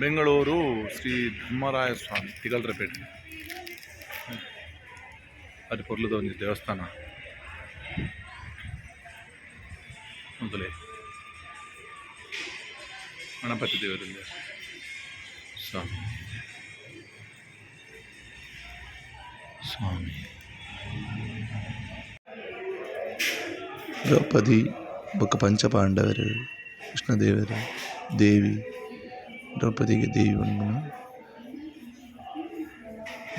ಬೆಂಗಳೂರು ಶ್ರೀ ಧರ್ಮರಾಯ ಸ್ವಾಮಿ ತಿಗಲ್ರಪೇಟೆ ಅದು ಪೊರ್ಲದ ಒಂದು ದೇವಸ್ಥಾನ ಮೊದಲೇ ಗಣಪತಿ ದೇವರಲ್ಲಿ ಸ್ವಾಮಿ ಸ್ವಾಮಿ ದ್ರೌಪದಿ ಬೊಕ್ಕ ಪಂಚಪಾಂಡವರು ಕೃಷ್ಣದೇವರು ದೇವಿ ದ್ರೌಪದಿಗೆ ದೇವಿ ಉಂಡು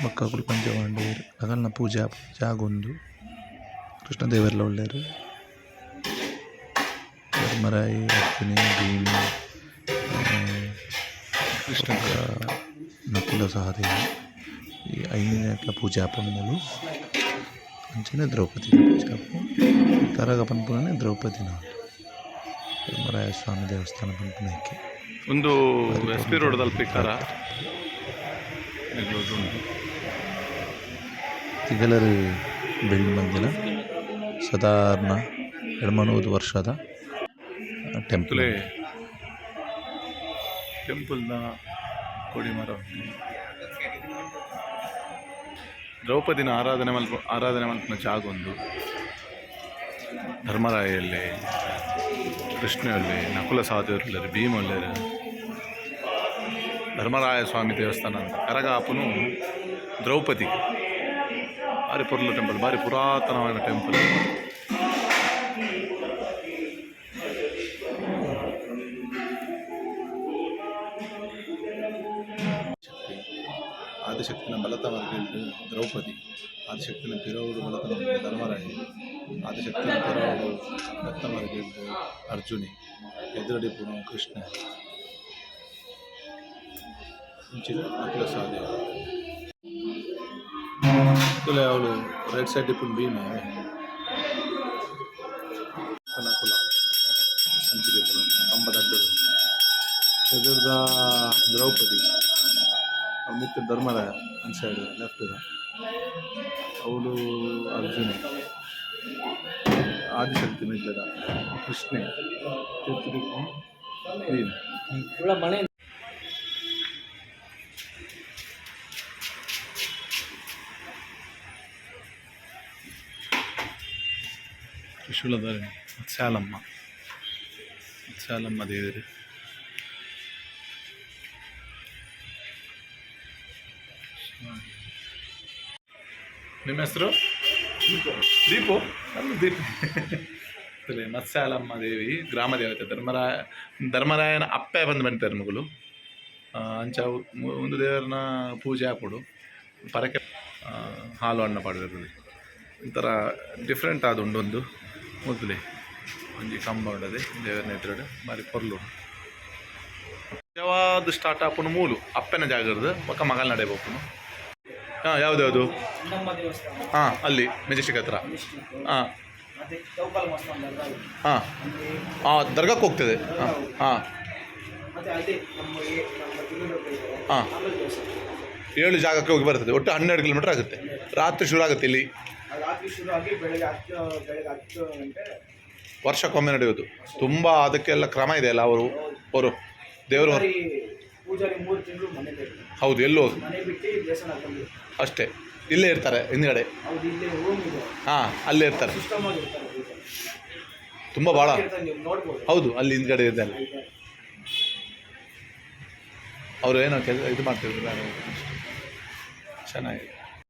ಬೊಕ್ಕ ಪಂಚಪಾಂಡವರು ಅಗಲ್ನ ಪೂಜಾ ಜಾಗೊಂದು ಕೃಷ್ಣದೇವರೆಲ್ಲ ಒಳ್ಳೆಯರು ಧರ್ಮರಾಯಿ ಅರ್ಜುನಿ ಭೀಮಿ ಕೃಷ್ಣ ನಕುಲ ಸಹದೇವ ಈ ಐನಟ್ಲ ಪೂಜಾ ಪನ್ಮೂಲು ಅಂಚನೆ ದ್ರೌಪದಿ ಪೂಜಾ ತರಗ ಪನ್ಪುನೇ ದ್ರೌಪದಿ ನಾಡು ಧರ್ಮರಾಯ ಸ್ವಾಮಿ ದೇವಸ್ಥಾನ ಪನ್ಪುನಕ್ಕೆ ಒಂದು ಎಸ್ ಪಿ ರೋಡ್ದಲ್ಲಿ ಪಿಕ್ಕಾರ ತಿಗಲರು ಬೆಳ್ಳಿ ಮಂದಿನ ಸಾಧಾರಣ 200 ವರ್ಷದ ಟೆಂಪಲ್ನ ಕೊಡಿಮರ ದ್ರೌಪದಿನ ಆರಾಧನೆ ಮಲ್ಪನ ಜಾಗೊಂದು ಧರ್ಮರಾಯಲ್ಲಿ ಕೃಷ್ಣಲ್ಲಿ ನಕುಲ ಸಹದೇವರು ಭೀಮ ಒಳ್ಳೆಯರು ಧರ್ಮರಾಯ ಸ್ವಾಮಿ ದೇವಸ್ಥಾನ ಅಂತ ಕರಗಾಪನು ದ್ರೌಪದಿ ಭಾರಿ ಪೊರ್ಲ ಟೆಂಪಲ್ ಭಾರಿ ಪುರಾತನವಾದ ಟೆಂಪಲ್ ಆದಿಶಕ್ತಿನ ಬಲತವರ್ಗು ದ್ರೌಪದಿ ಆದಿಶಕ್ತಿನ ಪಿರವುಡು ಬಲತವರ್ಗು ಧರ್ಮರಾಯ ಆದಿಶಕ್ತಿನ ಪಿರವುಡು ರಕ್ತಮರ್ಗು ಅರ್ಜುನಿ ಎದುರಡಿ ಪುಣ ಕೃಷ್ಣ ನಕುಲ ಸಹದೇವ ತುಲೆ ಅವಳು ರೈಟ್ ಸೈಡ್ ಇಪ್ಪು ಭೀಮೆ ನಕುಲ ಅಂಚಿಗೆ ಕಂಬದಡ್ಡರು ಎದುರ್ದ ದ್ರೌಪದಿ ಮಿಕ್ಕ ಧರ್ಮರಾಯ ಅನ್ ಸೈಡ್ ಲೆಫ್ಟ್ದ ಅವಳು ಅರ್ಜುನ ಆದಿಶಕ್ತಿ ಮಿಕ್ಕದ ಕೃಷ್ಣೆ ತ್ರಿಶೂಲಧಾರಿಣಿ ಮತ್ಸ್ಯಾಲಮ್ಮ ದೇವರು ನಿಮ್ಮ ಹೆಸರು ದೀಪು ಮತ್ಸ್ಯಾಲಮ್ಮ ದೇವಿ ಗ್ರಾಮ ದೇವತೆ ಧರ್ಮರಾಯನ ಅಪ್ಪೆ ಬಂದು ಮಗಳು ಅಂಚ ಒಂದು ದೇವರನ್ನ ಪೂಜೆ ಹಾಕೊಡು ಪರಕೆ ಹಾಲು ಹಣ್ಣು ಪಾಡಿರೋದು ಒಂಥರ ಡಿಫ್ರೆಂಟ್ ಆದ ಉಂಡೊಂದು ಮೊದಲೇ ಒಂಜಿ ಕಂಬ ಉಂಡದೆ ದೇವರನ್ನ ಎದುರುಡು ಬಾರಿ ಪೊರ್ಲು ಯಾವುದು ಸ್ಟಾರ್ಟ್ ಆಪುನು ಮೂಲು ಅಪ್ಪನ ಜಾಗದ ಪಕ್ಕ ಮಗಲ್ ನಡೆ ಹೋಗ್ನು ಹಾಂ ಯಾವುದು ಹಾಂ ಅಲ್ಲಿ ಮೆಜೆಸ್ಟಿಕ್ ಹತ್ರ ಹಾಂ ಹಾಂ ದರ್ಗಾಕ್ಕೆ ಹೋಗ್ತದೆ ಹಾಂ ಹಾಂ ಹಾಂ 7 ಜಾಗಕ್ಕೆ ಹೋಗಿ ಬರ್ತದೆ ಒಟ್ಟು 12 ಕಿಲೋಮೀಟರ್ ಆಗುತ್ತೆ ರಾತ್ರಿ ಶುರು ಆಗುತ್ತೆ ಇಲ್ಲಿ ವರ್ಷಕ್ಕೊಮ್ಮೆ ನಡೆಯೋದು ತುಂಬ ಅದಕ್ಕೆಲ್ಲ ಕ್ರಮ ಇದೆ ಅಲ್ಲ ಅವರು ದೇವರು ಹೌದು ಎಲ್ಲೋ ಅಷ್ಟೇ ಇಲ್ಲೇ ಇರ್ತಾರೆ ಹಿಂದ್ಗಡೆ ಹಾಂ ಅಲ್ಲೇ ಇರ್ತಾರೆ ತುಂಬ ಭಾಳ ಹೌದು ಅಲ್ಲಿ ಹಿಂದ್ಗಡೆ ಇದೆ ಅಲ್ಲ ಅವರು ಏನೋ ಇದು ಮಾಡ್ತಿದ್ರು ಚೆನ್ನಾಗಿದೆ.